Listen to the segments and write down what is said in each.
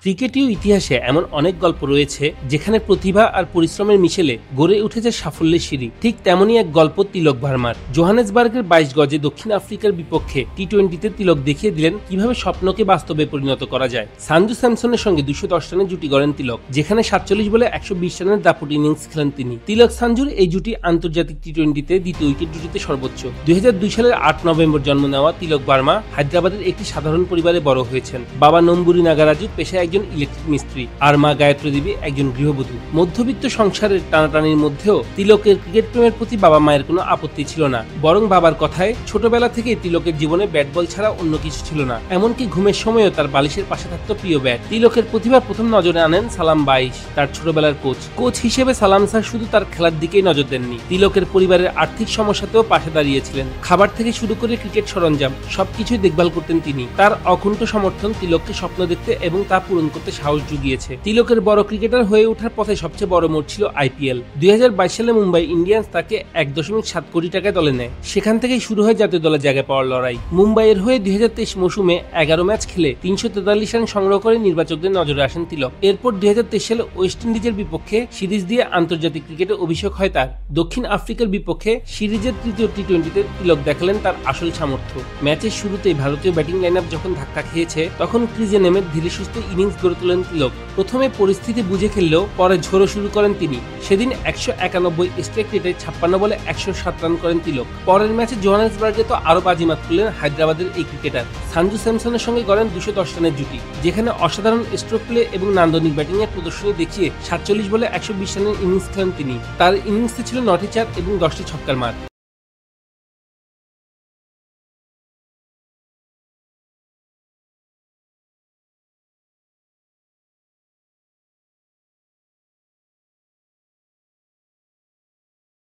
ক্রিকেটীয় ইতিহাসে এমন অনেক গল্প রয়েছে যেখানে প্রতিভা আর পরিশ্রমের মিশেলে গড়ে উঠেছে সাফল্যের সিঁড়ি। ঠিক তেমনই এক গল্প তিলক ভার্মার। জোহানেসবার্গের ২২ গজে দক্ষিণ আফ্রিকার বিপক্ষে টি-20তে তিলক দেখিয়ে দিলেন কিভাবে স্বপ্নকে বাস্তবে পরিণত করা যায়। সঞ্জু স্যামসনের সঙ্গে ২১০ রানে জুটি গড়েন তিলক, যেখানে ৪৭ বলে ১২০ রানের দাপুট ইনিংস খেলেন তিনি। তিলক সঞ্জুর এই জুটি আন্তর্জাতিক টি-20তে দ্বিতীয় উইকেট জুটিতে সর্বোচ্চ। ২০০২ সালের ৮ নভেম্বর জন্ম নেওয়া তিলক ভার্মা হায়দ্রাবাদের একটি সাধারণ পরিবারে বড় হয়েছেন। বাবা নম্বুরি নাগারাজু পেশায় একজন ইলেকট্রিক মিস্ত্রি, আর মা গায়ত্রী দেবী একজন গৃহবধূ। মধ্যবিত্ত সংসারের টানাটানির মধ্যেও তিলকের ক্রিকেট প্রেমের প্রতি বাবা মায়ের কোনো আপত্তি ছিল না, বরং বাবার কথায় ছোটবেলা থেকে তিলকের জীবনে ব্যাট বল ছাড়া অন্য কিছু ছিল না। এমনকি ঘুমের সময়ও তার বালিশের পাশে থাকত প্রিয় ব্যাট। তিলকের প্রতিভা প্রথম নজরে আনেন সালাম বাইশ, তার ছোটবেলার কোচ হিসেবে সালাম স্যার শুধু তার খেলার দিকেই নজর দেননি, তিলকের পরিবারের আর্থিক সমস্যাতেও পাশে দাঁড়িয়েছিলেন। খাবার থেকে শুরু করে ক্রিকেট সরঞ্জাম সবকিছুই দেখভাল করতেন তিনি। তার অকুণ্ঠ সমর্থন তিলককে স্বপ্ন দেখতে এবং তা পূরণ করতে সাহস জুগিয়েছে। তিলকের বড় ক্রিকেটার হয়ে ওঠার পথে সবচেয়ে বড় মোড় ছিল আইপিএল। ২০২২ সালে মুম্বাই ইন্ডিয়ান্স তাকে ১.৭ কোটি টাকায় দলে নেয়। সেখান থেকেই শুরু হয় জাতীয় দলে জায়গা পাওয়ার লড়াই। মুম্বাইয়ের হয়ে ২০২৩ মৌসুমে ১১ ম্যাচ খেলে ৩৪৩ রান সংগ্রহ করে নির্বাচকদের নজরে আসেন তিলক। এরপর ২০২৩ সালে ওয়েস্ট ইন্ডিজের বিপক্ষে সিরিজ দিয়ে আন্তর্জাতিক ক্রিকেটে অভিষেক হয় তার। দক্ষিণ আফ্রিকার বিপক্ষে সিরিজের তৃতীয় টি-20তে তিলক দেখালেন তার আসল সামর্থ্য। ম্যাচের শুরুতেই ভারতীয় ব্যাটিং লাইন আপ যখন ধাক্কা খেয়েছে, তখন ক্রিজে নেমে ধীরে সুস্থে ইনিংস গড়ে তোলেন তিলক। প্রথমে পরিস্থিতি বুঝে খেললেও পরে ঝোড়ো শুরু করেন তিনি। সেদিন ১৯১ স্ট্রাইক রেটে ৫৬ বলে ১০৭ রান করেন তিলক। পরের ম্যাচে জোহানেসবার্গে তো আরো বাজিমাত করলেন হায়দ্রাবাদের এই ক্রিকেটার। সঞ্জু স্যামসনের সঙ্গে গড়েন ২১০ রানের জুটি, যেখানে অসাধারণ স্ট্রোক প্লে এবং নান্দনিক ব্যাটিং এর প্রদর্শনী দেখিয়ে ৪৭ বলে ১২০ রানের ইনিংস খেলেন তিনি। তার ইনিংসে ছিল ৯টি ৪ এবং ১০টি ছক্কার মার।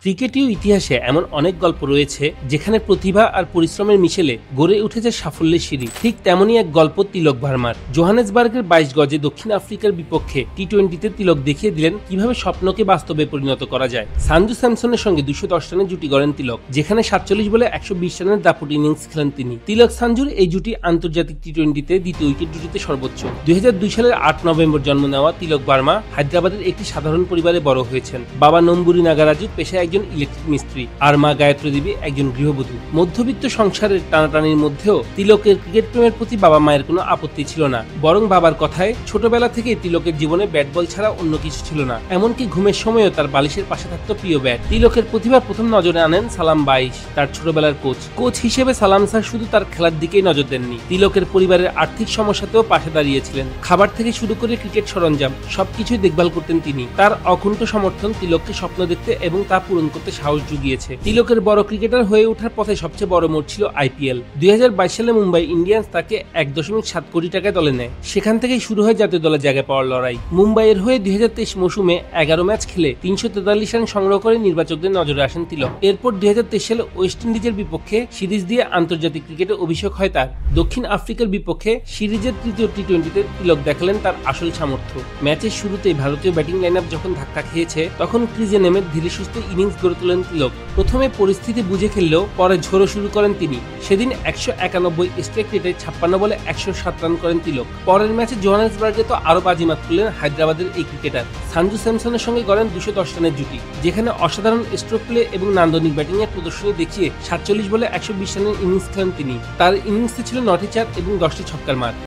ক্রিকেটীয় ইতিহাসে এমন অনেক গল্প রয়েছে যেখানে প্রতিভা আর পরিশ্রমের মিশেলে গড়ে উঠেছে সাফল্যের সিঁড়ি। ঠিক তেমনই এক গল্প তিলক ভার্মার। জোহানেসবার্গের ২২ গজে দক্ষিণ আফ্রিকার বিপক্ষে টি-20তে তিলক দেখিয়ে দিলেন কিভাবে স্বপ্নকে বাস্তবে পরিণত করা যায়। সঞ্জু স্যামসনের সঙ্গে ২১০ রানে জুটি গড়েন তিলক, যেখানে ৪৭ বলে ১২০ রানের দাপুট ইনিংস খেলেন তিনি। তিলক সঞ্জুর এই জুটি আন্তর্জাতিক টি-20তে দ্বিতীয় উইকেট জুটিতে সর্বোচ্চ। ২০০২ সালের ৮ নভেম্বর জন্ম নেওয়া তিলক ভার্মা হায়দ্রাবাদের একটি সাধারণ পরিবারে বড় হয়েছেন। বাবা নম্বুরি নাগারাজু পেশায় একজন ইলেকট্রিক মিস্ত্রি, আর মা গায়ত্রী দেবী একজন গৃহবধূ। মধ্যবিত্ত সংসারের টানাটানির মধ্যেও তিলকের ক্রিকেট প্রেমের প্রতি বাবা মায়ের কোনো আপত্তি ছিল না, বরং বাবার কথায় ছোটবেলা থেকে তিলকের জীবনে ব্যাট বল ছাড়া অন্য কিছু ছিল না। এমনকি ঘুমের সময়ও তার বালিশের পাশে থাকত প্রিয় ব্যাট। তিলকের প্রতিভা প্রথম নজরে আনেন সালাম বাইশ, তার ছোটবেলার কোচ হিসেবে সালাম স্যার শুধু তার খেলার দিকেই নজর দেননি, তিলকের পরিবারের আর্থিক সমস্যাতেও পাশে দাঁড়িয়েছিলেন। খাবার থেকে শুরু করে ক্রিকেট সরঞ্জাম সবকিছুই দেখভাল করতেন তিনি। তার অকুণ্ঠ সমর্থন তিলককে স্বপ্ন দেখতে এবং তা পূরণ করতে সাহস জুগিয়েছে। তিলকের বড় ক্রিকেটার হয়ে ওঠার পথে সবচেয়ে বড় মোড় ছিল আইপিএল। ২০২২ সালে মুম্বাই ইন্ডিয়ান্স তাকে ১.৭ কোটি টাকায় দলে নেয়। সেখান থেকেই শুরু হয় জাতীয় দলে জায়গা পাওয়ার লড়াই। মুম্বাইয়ের হয়ে ২০২৩ মৌসুমে ১১ ম্যাচ খেলে ৩৪৩ রান সংগ্রহ করে নির্বাচকদের নজরে আসেন তিলক। এরপর ২০২৩ সালে ওয়েস্ট ইন্ডিজের বিপক্ষে সিরিজ দিয়ে আন্তর্জাতিক ক্রিকেটে অভিষেক হয় তার। দক্ষিণ আফ্রিকার বিপক্ষে সিরিজের তৃতীয় টি-20তে তিলক দেখালেন তার আসল সামর্থ্য। ম্যাচের শুরুতেই ভারতীয় ব্যাটিং লাইন আপ যখন ধাক্কা খেয়েছে, তখন ক্রিজে নেমে ধীরে সুস্থে ইনিংস গড়ে তোলেন তিলক। প্রথমে পরিস্থিতি বুঝে খেললেও পরে ঝোড়ো শুরু করেন তিনি। সেদিন ১৯১ স্ট্রাইক রেটে ৫৬ বলে ১০৭ রান করেন তিলক। পরের ম্যাচে জোহানেসবার্গে তো আরো বাজিমাত করলেন হায়দ্রাবাদের এই ক্রিকেটার। সঞ্জু স্যামসনের সঙ্গে গড়েন ২১০ রানের জুটি, যেখানে অসাধারণ স্ট্রোক প্লে এবং নান্দনিক ব্যাটিং এর প্রদর্শনী দেখিয়ে ৪৭ বলে ১২০ রানের ইনিংস খেলেন তিনি। তার ইনিংসে ছিল ৯টি ৪ এবং ১০টি ছক্কার মার।